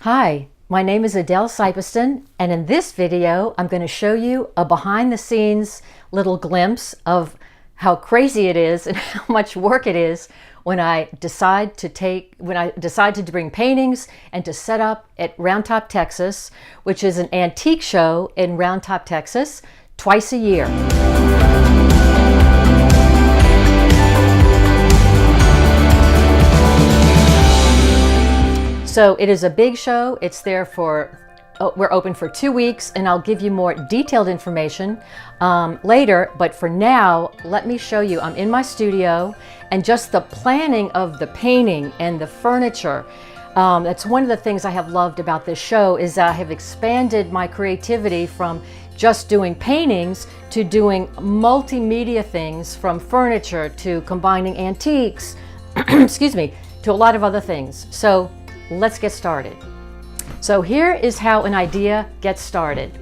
Hi, my name is Adele Sypesteyn, and in this video I'm going to show you a behind-the-scenes little glimpse of how crazy it is and how much work it is when I decide to bring paintings and to set up at Round Top, Texas, which is an antique show in Round Top, Texas, twice a year. So it is a big show. It's there we're open for 2 weeks, and I'll give you more detailed information later. But for now, let me show you. I'm in my studio, and just the planning of the painting and the furniture. That's one of the things I have loved about this show, is that I have expanded my creativity from just doing paintings to doing multimedia things, from furniture to combining antiques, excuse me, to a lot of other things. So let's get started. So here is how an idea gets started.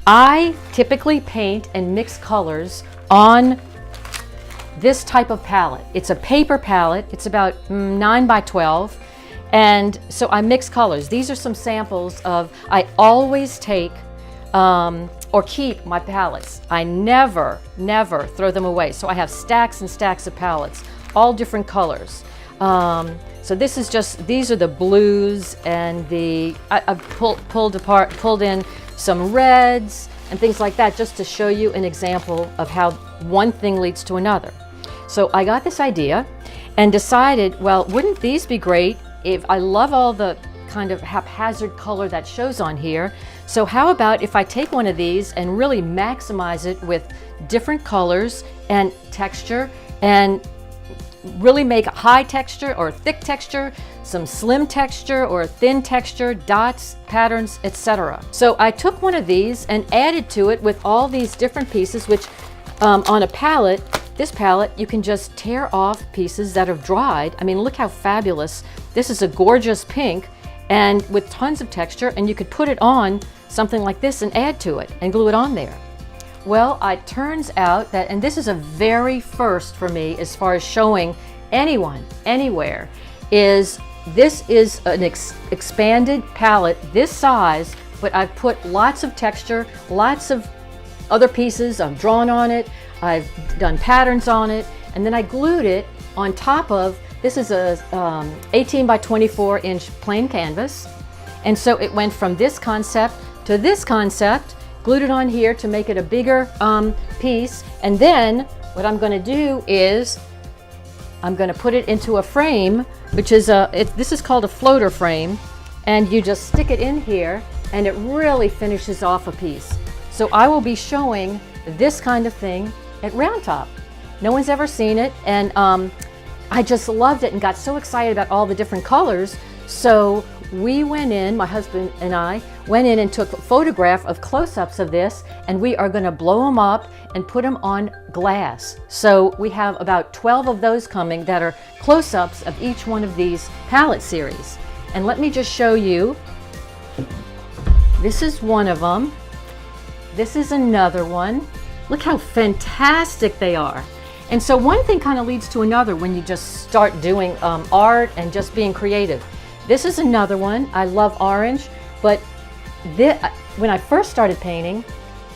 I typically paint and mix colors on this type of palette. It's a paper palette. It's about 9 by 12. And so I mix colors. These are some samples of, I always take or keep my palettes. I never throw them away. So I have stacks and stacks of palettes, all different colors. So this is just, these are the blues, and I've pulled in some reds and things like that, just to show you an example of how one thing leads to another. So I got this idea and decided, well, wouldn't these be great if I love all the kind of haphazard color that shows on here. So how about if I take one of these and really maximize it with different colors and texture, and really make a high texture or thick texture, some slim texture or thin texture, dots, patterns, etc. So I took one of these and added to it with all these different pieces, which on a palette, this palette, you can just tear off pieces that have dried. I mean, look how fabulous. This is a gorgeous pink and with tons of texture, and you could put it on something like this and add to it and glue it on there. Well, it turns out that, and this is a very first for me as far as showing anyone, anywhere, is this is an expanded palette this size, but I've put lots of texture, lots of other pieces. I've drawn on it, I've done patterns on it, and then I glued it on top of, this is a 18 by 24 inch plain canvas. And so it went from this concept to this concept, glued it on here to make it a bigger piece. And then what I'm going to do is I'm going to put it into a frame, which is this is called a floater frame, and you just stick it in here and it really finishes off a piece. So I will be showing this kind of thing at Round Top. No one's ever seen it, and I just loved it and got so excited about all the different colors. So we went in, my husband and I went in and took a photograph of close-ups of this, and we are going to blow them up and put them on glass. So we have about 12 of those coming that are close-ups of each one of these palette series. And let me just show you. This is one of them. This is another one. Look how fantastic they are. And so one thing kind of leads to another when you just start doing art and just being creative. This is another one. I love orange, but when I first started painting,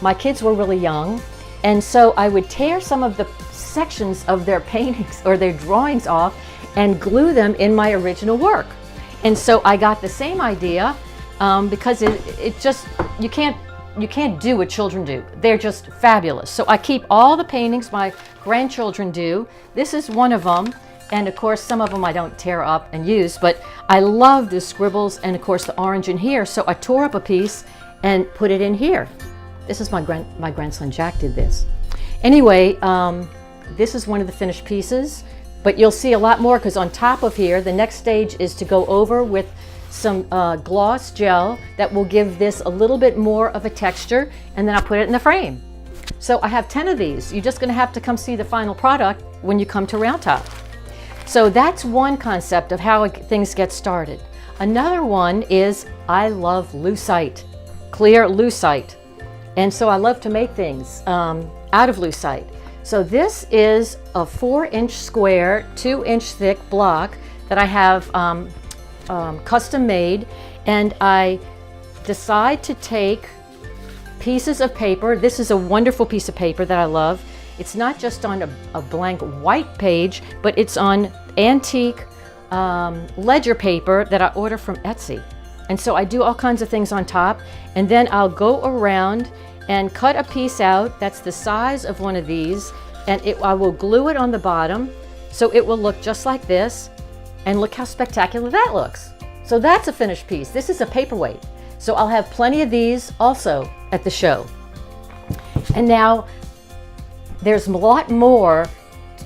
my kids were really young, and so I would tear some of the sections of their paintings or their drawings off and glue them in my original work. And so I got the same idea because it just, you can't do what children do. They're just fabulous. So I keep all the paintings my grandchildren do. This is one of them. And of course, some of them I don't tear up and use, but I love the scribbles and of course the orange in here. So I tore up a piece and put it in here. This is my grandson Jack did this. Anyway, this is one of the finished pieces, but you'll see a lot more, because on top of here, the next stage is to go over with some gloss gel that will give this a little bit more of a texture, and then I'll put it in the frame. So I have 10 of these. You're just going to have to come see the final product when you come to Round Top. So that's one concept of how things get started. Another one is I love lucite, clear lucite. And so I love to make things out of lucite. So this is a 4-inch square, 2-inch thick block that I have custom made, and I decide to take pieces of paper. This is a wonderful piece of paper that I love. It's not just on a blank white page, but it's on antique ledger paper that I order from Etsy. And so I do all kinds of things on top, and then I'll go around and cut a piece out that's the size of one of these, and I will glue it on the bottom so it will look just like this. And look how spectacular that looks. So that's a finished piece. This is a paperweight. So I'll have plenty of these also at the show. And now there's a lot more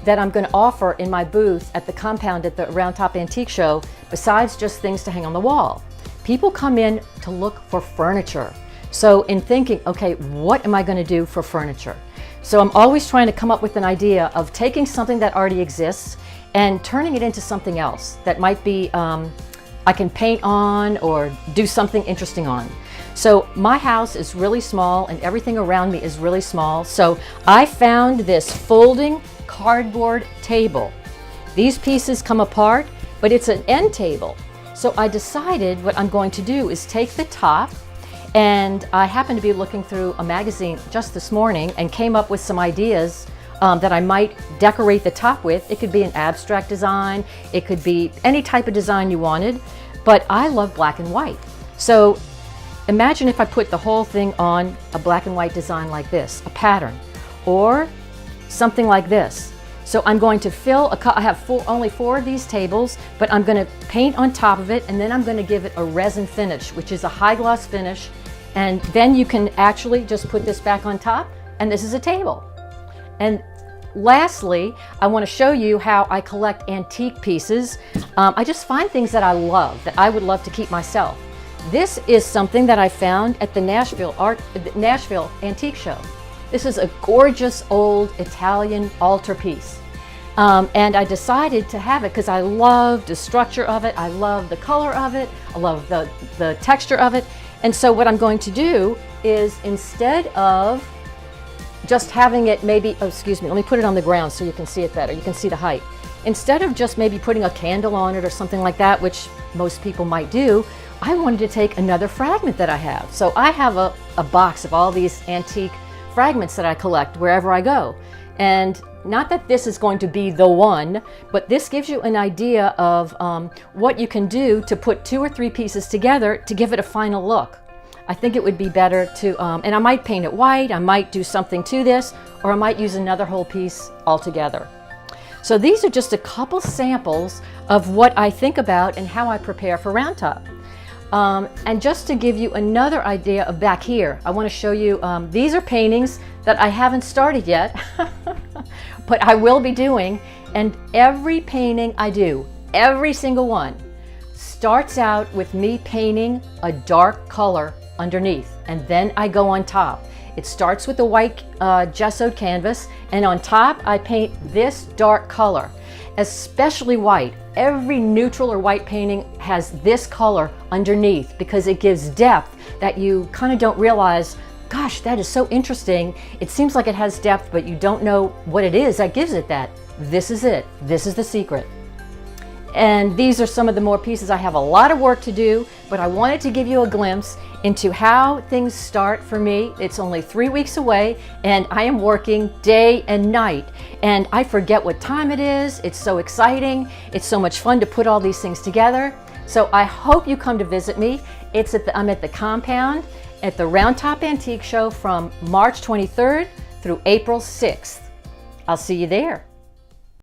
that I'm going to offer in my booth at the compound at the Round Top Antique Show, besides just things to hang on the wall. People come in to look for furniture. So in thinking, okay, what am I going to do for furniture? So I'm always trying to come up with an idea of taking something that already exists and turning it into something else that might be, I can paint on or do something interesting on. So my house is really small and everything around me is really small. So I found this folding cardboard table. These pieces come apart, but it's an end table. So I decided what I'm going to do is take the top, and I happened to be looking through a magazine just this morning and came up with some ideas that I might decorate the top with. It could be an abstract design, it could be any type of design you wanted, but I love black and white. So imagine if I put the whole thing on a black and white design like this, a pattern, or something like this. So I'm going to I have only 4 of these tables, but I'm going to paint on top of it, and then I'm going to give it a resin finish, which is a high gloss finish. And then you can actually just put this back on top, and this is a table. And lastly, I want to show you how I collect antique pieces. I just find things that I love, that I would love to keep myself. This is something that I found at the Nashville Antique Show. This is a gorgeous old Italian altarpiece. And I decided to have it because I love the structure of it, I love the color of it, I love the texture of it. And so what I'm going to do is, instead of just having it maybe, oh, excuse me, let me put it on the ground so you can see it better, you can see the height. Instead of just maybe putting a candle on it or something like that, which most people might do, I wanted to take another fragment that I have. So I have a box of all these antique fragments that I collect wherever I go. And not that this is going to be the one, but this gives you an idea of what you can do to put 2 or 3 pieces together to give it a final look. I think it would be better to, and I might paint it white, I might do something to this, or I might use another whole piece altogether. So these are just a couple samples of what I think about and how I prepare for Round Top. And just to give you another idea of back here, I want to show you, these are paintings that I haven't started yet, but I will be doing. And every painting I do, every single one, starts out with me painting a dark color underneath, and then I go on top. It starts with a white gessoed canvas, and on top I paint this dark color, especially white. Every neutral or white painting has this color underneath because it gives depth that you kind of don't realize. Gosh, that is so interesting. It seems like it has depth, but you don't know what it is that gives it that. This is it. This is the secret. And these are some of the more pieces. I have a lot of work to do, but I wanted to give you a glimpse into how things start for me. It's only 3 weeks away, and I am working day and night, and I forget what time it is. It's so exciting. It's so much fun to put all these things together. So I hope you come to visit me. I'm at the compound at the Round Top Antique Show from March 23rd through April 6th. I'll see you there.